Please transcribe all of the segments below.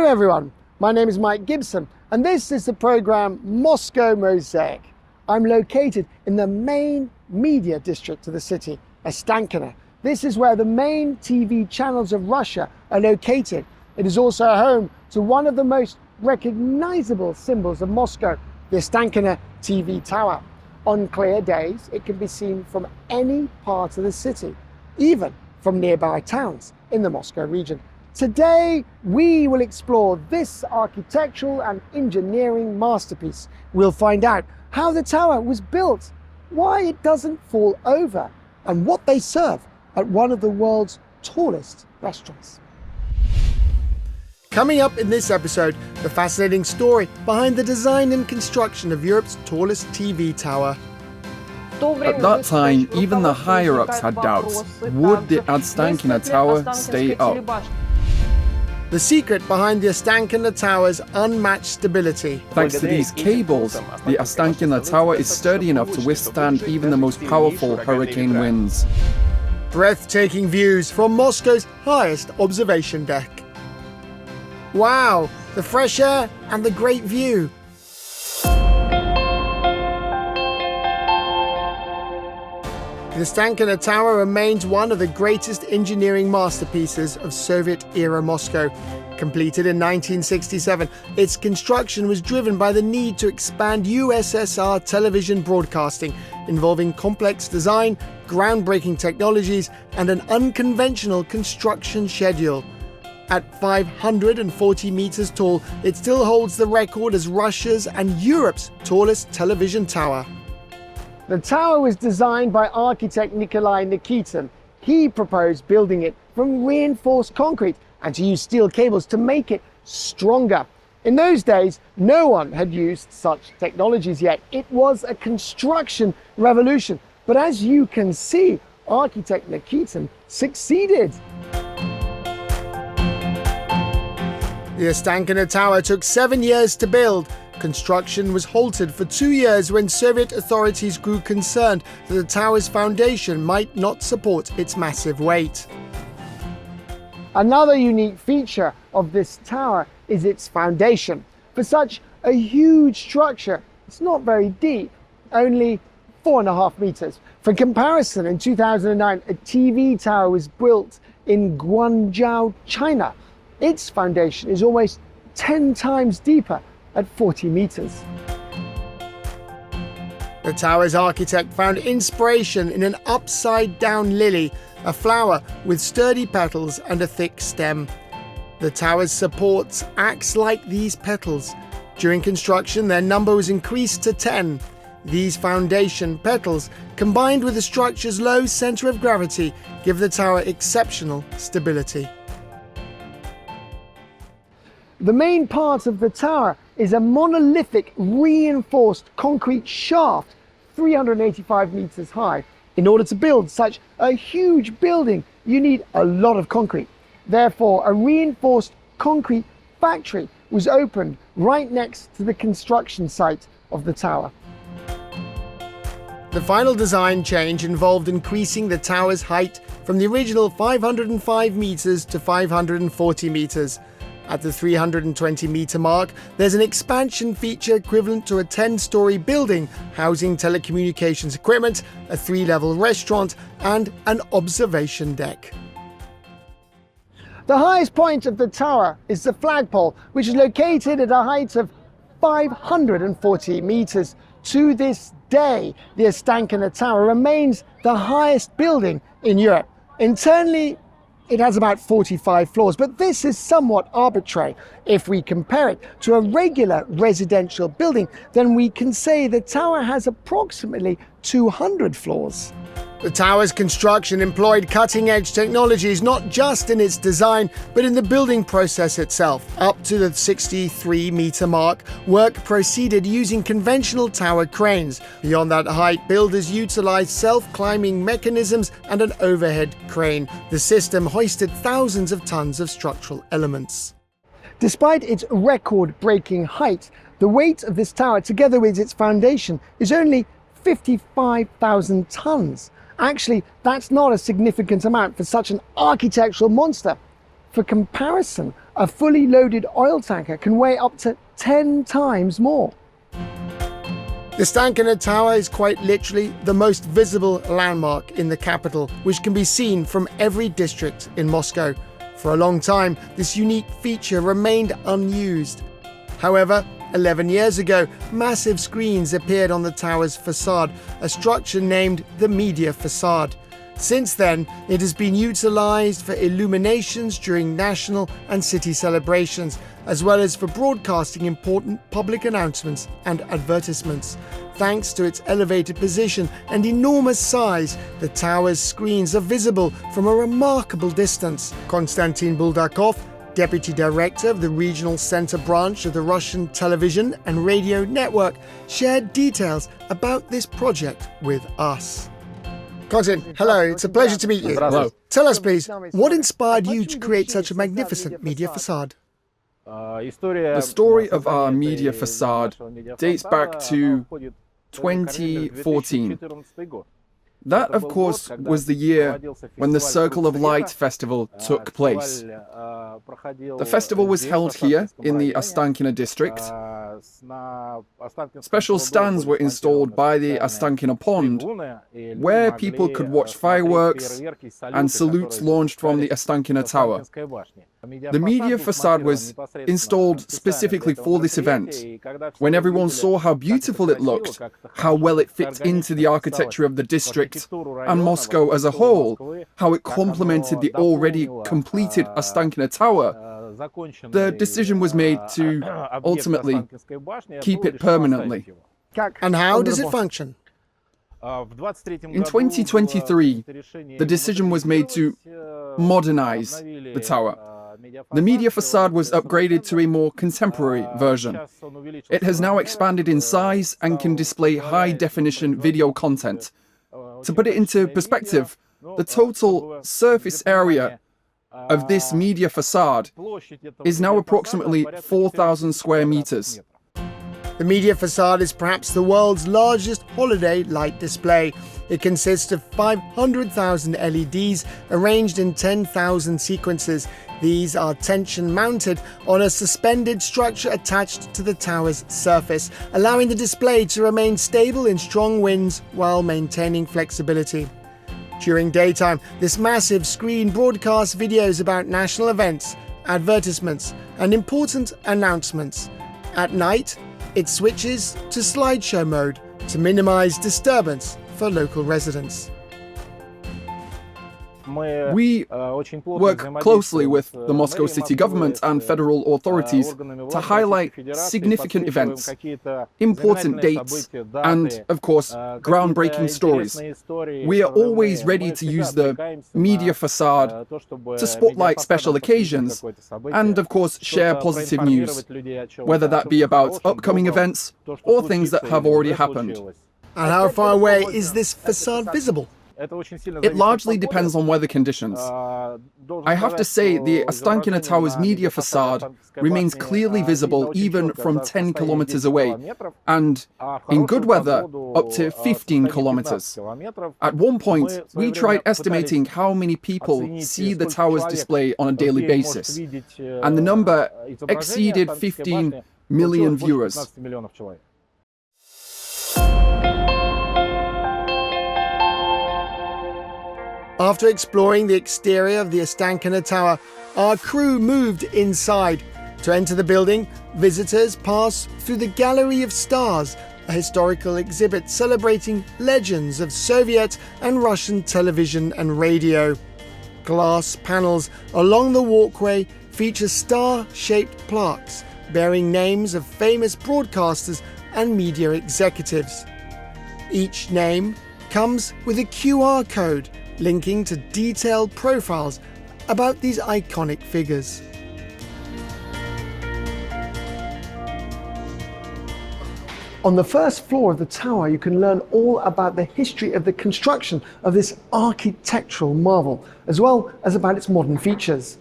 everyone, my name is Mike Gibson and this is the program Moscow MOSAIC. I'm located in the main media district of the city, Ostankino. This is where the main TV channels of Russia are located. It is also home to one of the most recognizable symbols of Moscow, the Ostankino TV Tower. On clear days, it can be seen from any part of the city, even from nearby towns in the Moscow region. Today, we will explore this architectural and engineering masterpiece. We'll find out how the tower was built, why it doesn't fall over, and what they serve at one of the world's tallest restaurants. Coming up in this episode, the fascinating story behind the design and construction of Europe's tallest TV tower. At that time, even the higher-ups had doubts. Would the Ostankino Tower stay up? The secret behind the Ostankino Tower's unmatched stability. Thanks to these cables, the Ostankino Tower is sturdy enough to withstand even the most powerful hurricane winds. Breathtaking views from Moscow's highest observation deck. Wow, the fresh air and the great view. The Ostankino Tower remains one of the greatest engineering masterpieces of Soviet-era Moscow. Completed in 1967, its construction was driven by the need to expand USSR television broadcasting, involving complex design, groundbreaking technologies, and an unconventional construction schedule. At 540 meters tall, it still holds the record as Russia's and Europe's tallest television tower. The tower was designed by architect Nikolai Nikitin. He proposed building it from reinforced concrete and to use steel cables to make it stronger. In those days, no one had used such technologies yet. It was a construction revolution. But as you can see, architect Nikitin succeeded. The Ostankino Tower took 7 years to build. Construction was halted for 2 years when Soviet authorities grew concerned that the tower's foundation might not support its massive weight. Another unique feature of this tower is its foundation. For such a huge structure, it's not very deep, only 4.5 meters. For comparison, in 2009, a TV tower was built in Guangzhou, China. Its foundation is almost 10 times deeper at 40 meters. The tower's architect found inspiration in an upside-down lily, a flower with sturdy petals and a thick stem. The tower's supports act like these petals. During construction, their number was increased to 10. These foundation petals, combined with the structure's low center of gravity, give the tower exceptional stability. The main part of the tower is a monolithic reinforced concrete shaft 385 meters high. In order to build such a huge building, you need a lot of concrete. Therefore, a reinforced concrete factory was opened right next to the construction site of the tower. The final design change involved increasing the tower's height from the original 505 meters to 540 meters. At the 320-meter mark, there's an expansion feature equivalent to a 10-story building housing telecommunications equipment, a 3-level restaurant, and an observation deck. The highest point of the tower is the flagpole, which is located at a height of 540 meters. To this day, the Ostankino Tower remains the highest building in Europe. Internally, it has about 45 floors, but this is somewhat arbitrary. If we compare it to a regular residential building, then we can say the tower has approximately 200 floors. The tower's construction employed cutting-edge technologies not just in its design, but in the building process itself. Up to the 63-meter mark, work proceeded using conventional tower cranes. Beyond that height, builders utilized self-climbing mechanisms and an overhead crane. The system hoisted thousands of tons of structural elements. Despite its record-breaking height, the weight of this tower, together with its foundation, is only 55,000 tons. Actually, that's not a significant amount for such an architectural monster. For comparison, A fully loaded oil tanker can weigh up to 10 times more. The Ostankino Tower is quite literally the most visible landmark in the capital, which can be seen from every district in Moscow. For a long time, this unique feature remained unused. However, 11 years ago, massive screens appeared on the tower's facade, a structure named the media facade. Since then, it has been utilized for illuminations during national and city celebrations, as well as for broadcasting important public announcements and advertisements. Thanks to its elevated position and enormous size, the tower's screens are visible from a remarkable distance. Konstantin Buldakov, Deputy Director of the Regional Center branch of the Russian Television and Radio Network, shared details about this project with us. Konstantin, hello, it's a pleasure to meet you. Hello. Tell us, please, what inspired you to create such a magnificent media facade? The story of our media facade dates back to 2014. That, of course, was the year when the Circle of Light festival took place. The festival was held here in the Ostankino district. Special stands were installed by the Ostankino pond, where people could watch fireworks and salutes launched from the Ostankino Tower. The media facade was installed specifically for this event. When everyone saw how beautiful it looked, how well it fit into the architecture of the district and Moscow as a whole, how it complemented the already completed Ostankino Tower, the decision was made to ultimately keep it permanently. And how does it function? In 2023, the decision was made to modernize the tower. The media facade was upgraded to a more contemporary version. It has now expanded in size and can display high-definition video content. To put it into perspective, the total surface area of this media facade is now approximately 4,000 square meters. The media facade is perhaps the world's largest holiday light display. It consists of 500,000 LEDs arranged in 10,000 sequences. These are tension-mounted on a suspended structure attached to the tower's surface, allowing the display to remain stable in strong winds while maintaining flexibility. During daytime, this massive screen broadcasts videos about national events, advertisements, and important announcements. At night, it switches to slideshow mode to minimize disturbance for local residents. We work closely with the Moscow city government and federal authorities to highlight significant events, important dates, and, of course, groundbreaking stories. We are always ready to use the media facade to spotlight special occasions and, of course, share positive news, whether that be about upcoming events or things that have already happened. And how far away is this facade visible? It largely depends on weather conditions. I have to say the Ostankino Tower's media facade remains clearly visible even from 10 kilometers away, and in good weather up to 15 kilometers. At one point, we tried estimating how many people see the tower's display on a daily basis, and the number exceeded 15 million viewers. After exploring the exterior of the Ostankino Tower, our crew moved inside. To enter the building, visitors pass through the Gallery of Stars, a historical exhibit celebrating legends of Soviet and Russian television and radio. Glass panels along the walkway feature star-shaped plaques bearing names of famous broadcasters and media executives. Each name comes with a QR code linking to detailed profiles about these iconic figures. On the first floor of the tower, you can learn all about the history of the construction of this architectural marvel, as well as about its modern features.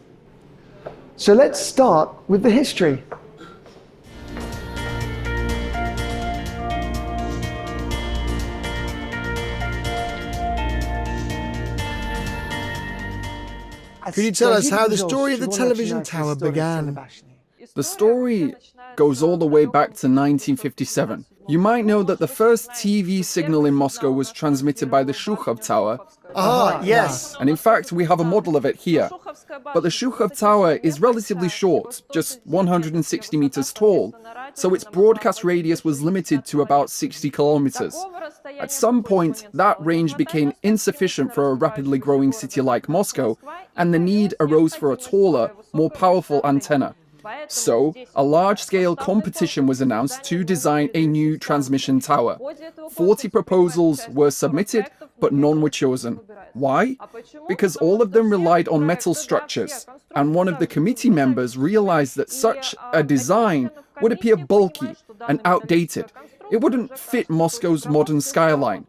So let's start with the history. Could you tell us how the story of the television tower began? The story goes all the way back to 1957. You might know that the first TV signal in Moscow was transmitted by the Shukhov Tower. Ah, yes. And in fact, we have a model of it here. But the Shukhov Tower is relatively short, just 160 meters tall, so its broadcast radius was limited to about 60 kilometers. At some point, that range became insufficient for a rapidly growing city like Moscow, and the need arose for a taller, more powerful antenna. So, a large-scale competition was announced to design a new transmission tower. 40 proposals were submitted, but none were chosen. Why? Because all of them relied on metal structures, and one of the committee members realized that such a design would appear bulky and outdated. It wouldn't fit Moscow's modern skyline.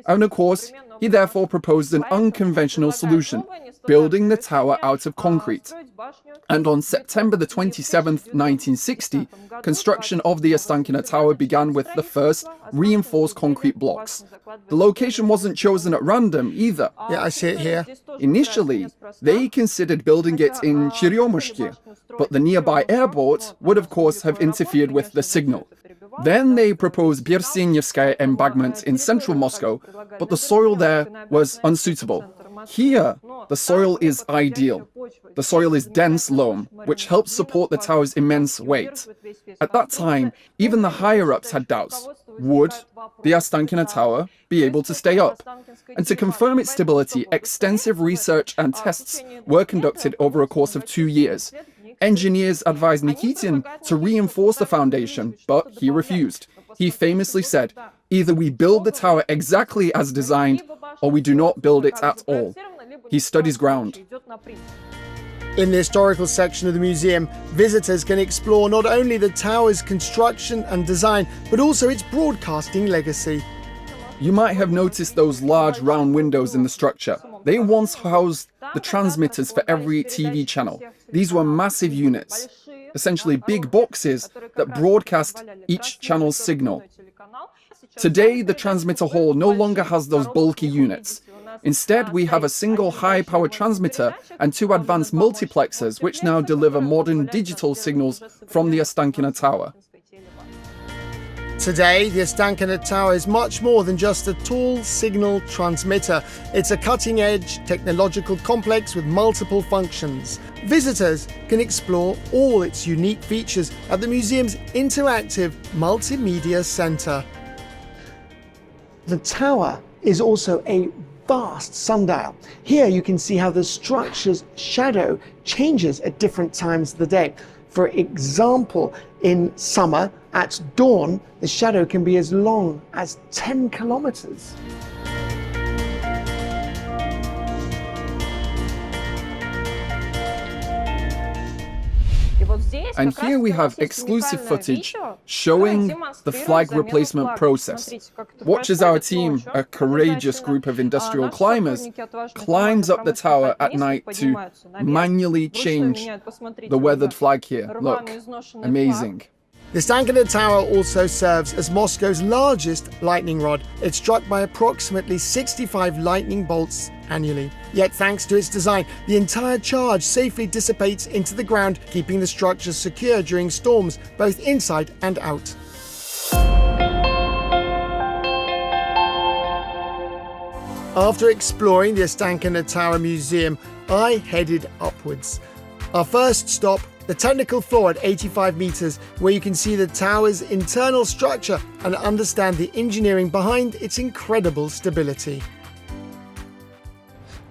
And of course, he therefore proposed an unconventional solution, building the tower out of concrete. And on September the 27th, 1960, construction of the Ostankino Tower began with the first reinforced concrete blocks. The location wasn't chosen at random either. Yeah, I see it here. Initially, they considered building it in Cheryomushki, but the nearby airport would of course have interfered with the signal. Then they proposed Bersenyevskaya embankment in central Moscow, but the soil there was unsuitable. Here, the soil is ideal. The soil is dense loam, which helps support the tower's immense weight. At that time, even the higher-ups had doubts. Would the Ostankino Tower be able to stay up? And to confirm its stability, extensive research and tests were conducted over a course of 2 years. Engineers advised Nikitin to reinforce the foundation, but he refused. He famously said, "Either we build the tower exactly as designed, or we do not build it at all." He stood his ground. In the historical section of the museum, visitors can explore not only the tower's construction and design, but also its broadcasting legacy. You might have noticed those large round windows in the structure. They once housed the transmitters for every TV channel. These were massive units, essentially big boxes that broadcast each channel's signal. Today, the transmitter hall no longer has those bulky units. Instead, we have a single high-power transmitter and 2 advanced multiplexers, which now deliver modern digital signals from the Ostankino Tower. Today, the Ostankino Tower is much more than just a tall signal transmitter. It's a cutting-edge technological complex with multiple functions. Visitors can explore all its unique features at the museum's interactive multimedia center. The tower is also a vast sundial. Here you can see how the structure's shadow changes at different times of the day. For example, in summer, at dawn, the shadow can be as long as 10 kilometers. And here we have exclusive footage showing the flag replacement process. Watch as our team, a courageous group of industrial climbers, climbs up the tower at night to manually change the weathered flag here. Look, amazing. The Ostankino Tower also serves as Moscow's largest lightning rod. It's struck by approximately 65 lightning bolts annually. Yet thanks to its design, the entire charge safely dissipates into the ground, keeping the structure secure during storms, both inside and out. After exploring the Ostankino Tower Museum, I headed upwards. Our first stop, the technical floor at 85 meters, where you can see the tower's internal structure and understand the engineering behind its incredible stability.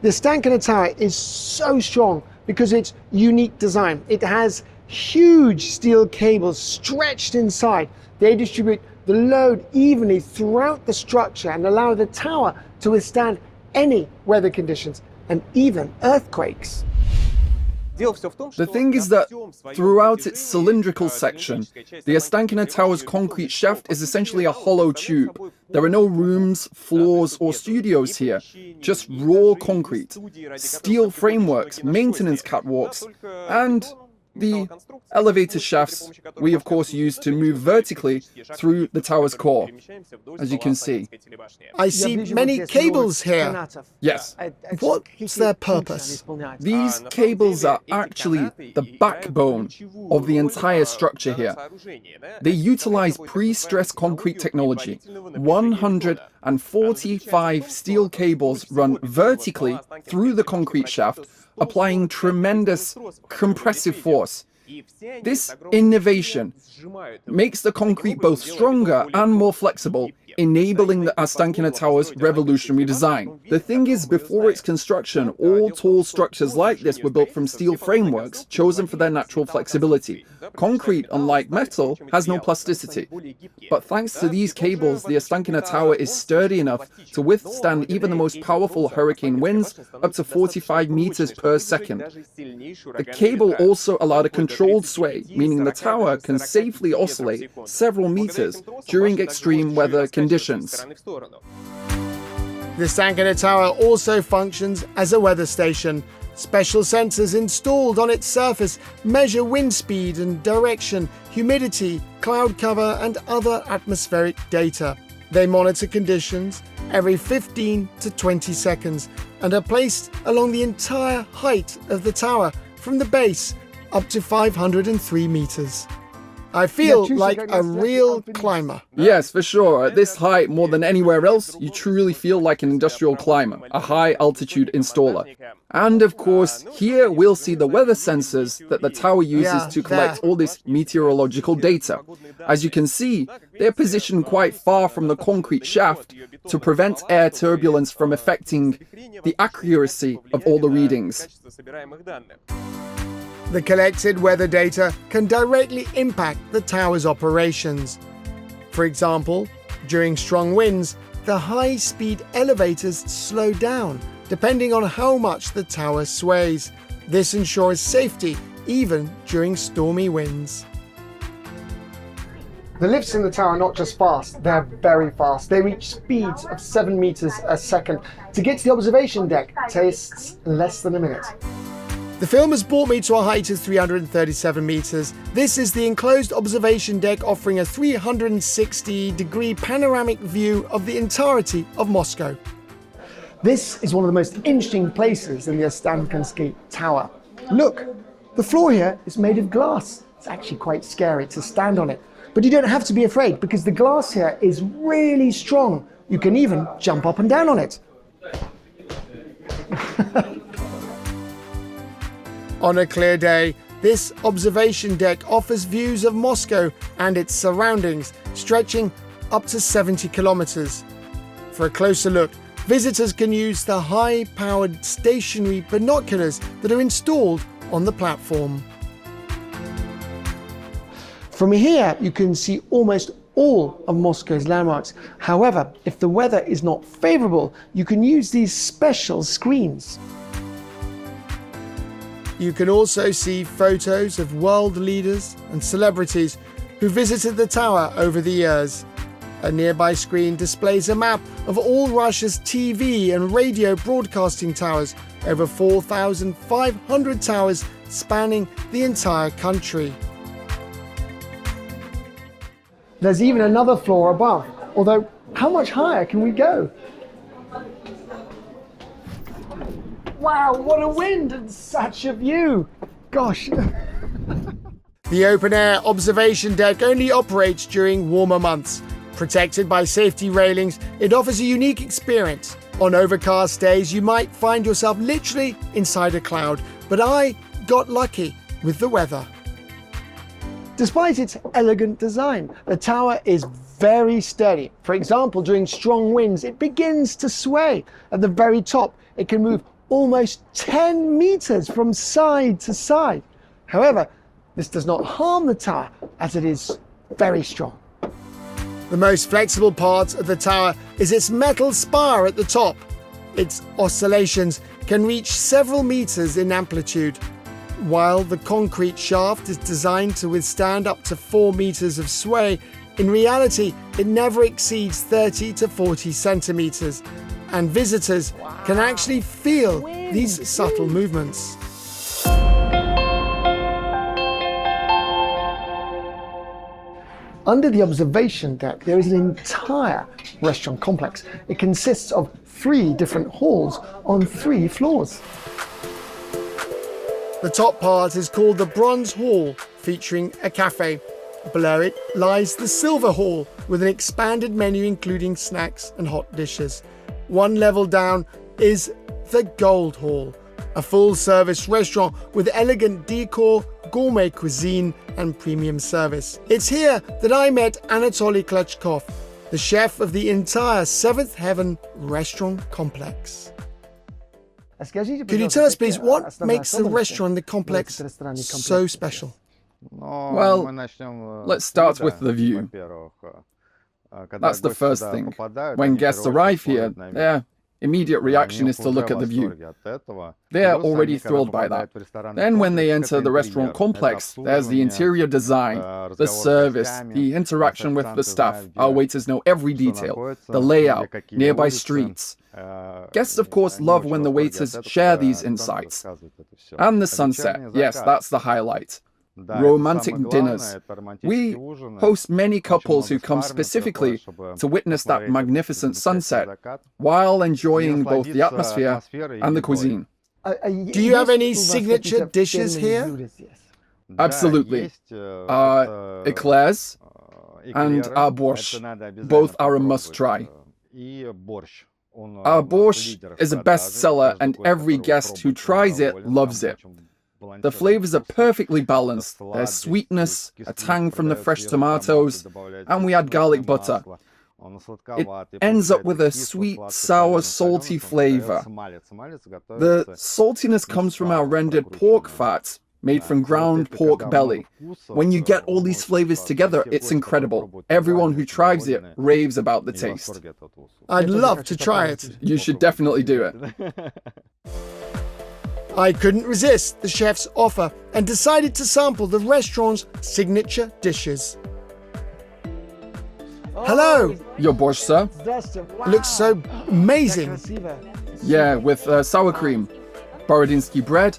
The Ostankino Tower is so strong because of its unique design. It has huge steel cables stretched inside. They distribute the load evenly throughout the structure and allow the tower to withstand any weather conditions and even earthquakes. The thing is that throughout its cylindrical section, the Ostankino Tower's concrete shaft is essentially a hollow tube. There are no rooms, floors, or studios here, just raw concrete, steel frameworks, maintenance catwalks, and The elevator shafts we of course use to move vertically through the tower's core, as you can see. I see many cables here. Yes. What's their purpose? These cables are actually the backbone of the entire structure here. They utilize pre-stressed concrete technology. 145 steel cables run vertically through the concrete shaft, applying tremendous compressive force. This innovation makes the concrete both stronger and more flexible, enabling the Ostankino Tower's revolutionary design. The thing is, before its construction, all tall structures like this were built from steel frameworks chosen for their natural flexibility. Concrete, unlike metal, has no plasticity. But thanks to these cables, the Ostankino Tower is sturdy enough to withstand even the most powerful hurricane winds, up to 45 meters per second. The cable also allowed a controlled sway, meaning the tower can safely oscillate several meters during extreme weather conditions. The Ostankino Tower also functions as a weather station. Special sensors installed on its surface measure wind speed and direction, humidity, cloud cover, and other atmospheric data. They monitor conditions every 15 to 20 seconds and are placed along the entire height of the tower, from the base up to 503 meters. I feel like a real climber. Yes, for sure. At this height, more than anywhere else, you truly feel like an industrial climber, a high-altitude installer. And of course, here we'll see the weather sensors that the tower uses to collect all this meteorological data. As you can see, they're positioned quite far from the concrete shaft to prevent air turbulence from affecting the accuracy of all the readings. The collected weather data can directly impact the tower's operations. For example, during strong winds, the high-speed elevators slow down, depending on how much the tower sways. This ensures safety even during stormy winds. The lifts in the tower are not just fast, they're very fast. They reach speeds of 7 meters a second. To get to the observation deck takes less than a minute. The film has brought me to a height of 337 meters. This is the enclosed observation deck, offering a 360-degree panoramic view of the entirety of Moscow. This is one of the most interesting places in the Ostankino Tower. Look, the floor here is made of glass. It's actually quite scary to stand on it. But you don't have to be afraid, because the glass here is really strong. You can even jump up and down on it. On a clear day, this observation deck offers views of Moscow and its surroundings, stretching up to 70 kilometers. For a closer look, visitors can use the high-powered stationary binoculars that are installed on the platform. From here, you can see almost all of Moscow's landmarks. However, if the weather is not favorable, you can use these special screens. You can also see photos of world leaders and celebrities who visited the tower over the years. A nearby screen displays a map of all Russia's TV and radio broadcasting towers, over 4,500 towers spanning the entire country. There's even another floor above, although how much higher can we go? Wow, what a wind and such a view! Gosh. The open-air observation deck only operates during warmer months. Protected by safety railings, it offers a unique experience. On overcast days, you might find yourself literally inside a cloud, but I got lucky with the weather. Despite its elegant design, the tower is very sturdy. For example, during strong winds, it begins to sway. At the very top, it can move almost 10 meters from side to side. However, this does not harm the tower, as it is very strong. The most flexible part of the tower is its metal spire at the top. Its oscillations can reach several meters in amplitude. While the concrete shaft is designed to withstand up to 4 meters of sway, in reality, it never exceeds 30 to 40 centimeters, and visitors can actually feel these subtle movements. Under the observation deck, there is an entire restaurant complex. It consists of 3 different halls on 3 floors. The top part is called the Bronze Hall, featuring a cafe. Below it lies the Silver Hall, with an expanded menu including snacks and hot dishes. 1 level down is the Gold Hall, a full-service restaurant with elegant decor, gourmet cuisine and premium service. It's here that I met Anatoly Klitschkov, the chef of the entire Seventh Heaven restaurant complex. Could you tell us, please, what makes the restaurant and the complex so special? Well, let's start with the view. That's the first thing. When guests arrive here, their immediate reaction is to look at the view. They are already thrilled by that. Then when they enter the restaurant complex, there's the interior design, the service, the interaction with the staff. Our waiters know every detail, the layout, nearby streets. Guests, of course, love when the waiters share these insights. And the sunset, yes, that's the highlight. Romantic dinners. We host many couples who come specifically to witness that magnificent sunset while enjoying both the atmosphere and the cuisine. Do you have any signature dishes here? Absolutely. Our eclairs and our borscht, both are a must-try. Our borscht is a bestseller and every guest who tries it loves it. The flavors are perfectly balanced. There's sweetness, a tang from the fresh tomatoes, and we add garlic butter. It ends up with a sweet, sour, salty flavor. The saltiness comes from our rendered pork fat, made from ground pork belly. When you get all these flavors together, it's incredible. Everyone who tries it raves about the taste. I'd love to try it. You should definitely do it. I couldn't resist the chef's offer and decided to sample the restaurant's signature dishes. Hello! Your borscht, sir? It looks so amazing. Yeah, with sour cream, Borodinsky bread.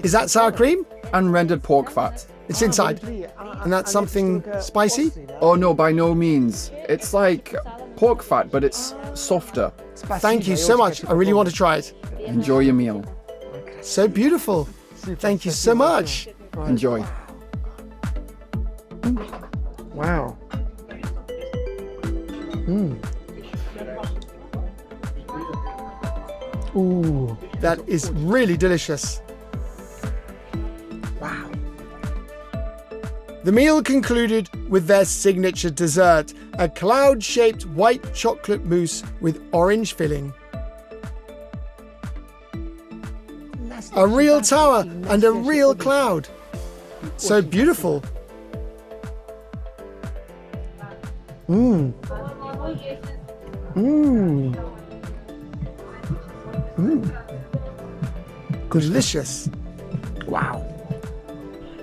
Is that sour cream? And rendered pork fat. It's inside. And that's something spicy? Oh no, by no means. It's like pork fat, but it's softer. Thank you so much. I really want to try it. Enjoy your meal. So beautiful. Thank you so much. Enjoy. Wow. Ooh, that is really delicious. Wow. The meal concluded with their signature dessert, a cloud-shaped white chocolate mousse with orange filling. A real tower and a real cloud. So beautiful. Delicious. Wow.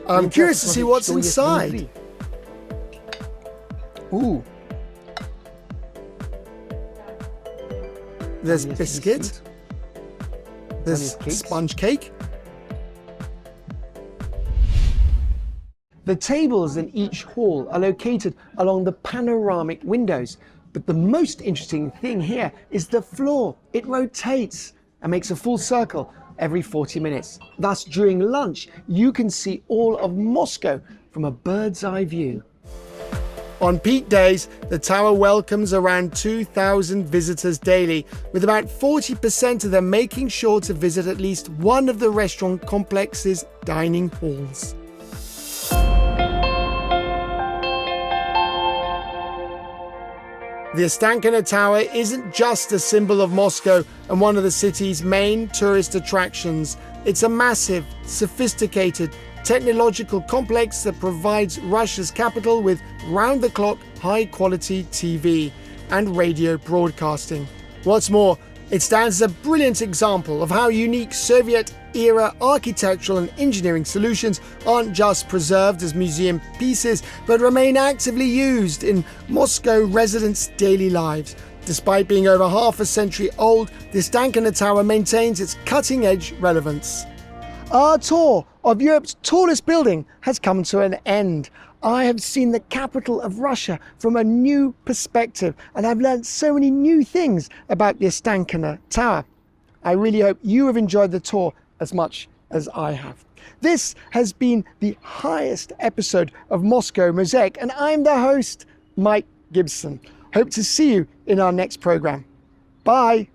I'm curious to see what's inside. Ooh. There's biscuit. There's sponge cake. The tables in each hall are located along the panoramic windows, but the most interesting thing here is the floor. It rotates and makes a full circle every 40 minutes. Thus, during lunch, you can see all of Moscow from a bird's eye view. On peak days, the tower welcomes around 2,000 visitors daily, with about 40% of them making sure to visit at least one of the restaurant complex's dining halls. The Ostankino Tower isn't just a symbol of Moscow and one of the city's main tourist attractions. It's a massive, sophisticated, technological complex that provides Russia's capital with round-the-clock, high-quality TV and radio broadcasting. What's more, it stands as a brilliant example of how unique Soviet-era architectural and engineering solutions aren't just preserved as museum pieces, but remain actively used in Moscow residents' daily lives. Despite being over half a century old, the Ostankino Tower maintains its cutting-edge relevance. Our tour of Europe's tallest building has come to an end. I have seen the capital of Russia from a new perspective, and I've learned so many new things about the Ostankino Tower. I really hope you have enjoyed the tour as much as I have. This has been the highest episode of Moscow Mosaic, and I'm the host, Mike Gibson. Hope to see you in our next program. Bye.